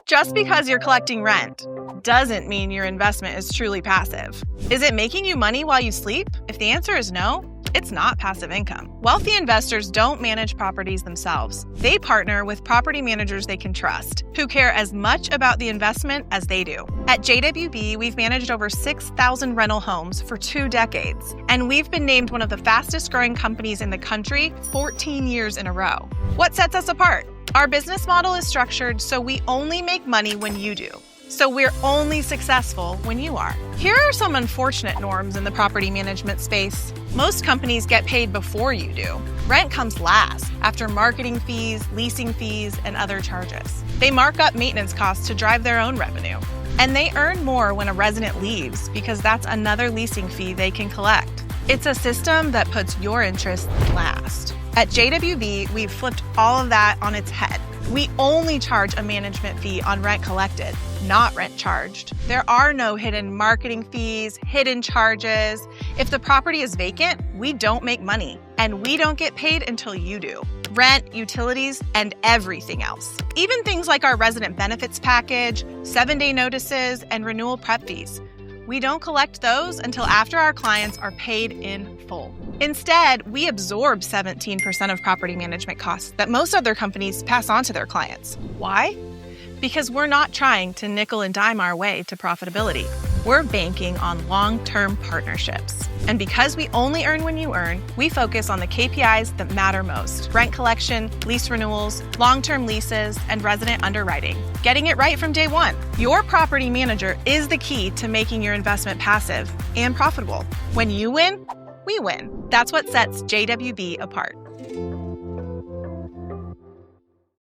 Just because you're collecting rent doesn't mean your investment is truly passive. Is it making you money while you sleep? If the answer is no, it's not passive income. Wealthy investors don't manage properties themselves. They partner with property managers they can trust, who care as much about the investment as they do. At JWB, we've managed over 6,000 rental homes for 2 decades, and we've been named one of the fastest growing companies in the country 14 years in a row. What sets us apart? Our business model is structured so we only make money when you do. So we're only successful when you are. Here are some unfortunate norms in the property management space. Most companies get paid before you do. Rent comes last, after marketing fees, leasing fees, and other charges. They mark up maintenance costs to drive their own revenue. And they earn more when a resident leaves because that's another leasing fee they can collect. It's a system that puts your interests last. At JWB, we've flipped all of that on its head. We only charge a management fee on rent collected, not rent charged. There are no hidden marketing fees, hidden charges. If the property is vacant, we don't make money, and we don't get paid until you do. Rent, utilities, and everything else. Even things like our resident benefits package, 7-day notices, and renewal prep fees. We don't collect those until after our clients are paid in full. Instead, we absorb 17% of property management costs that most other companies pass on to their clients. Why? Because we're not trying to nickel and dime our way to profitability. We're banking on long-term partnerships. And because we only earn when you earn, we focus on the KPIs that matter most: rent collection, lease renewals, long-term leases, and resident underwriting. Getting it right from day one. Your property manager is the key to making your investment passive and profitable. When you win, we win. That's what sets JWB apart.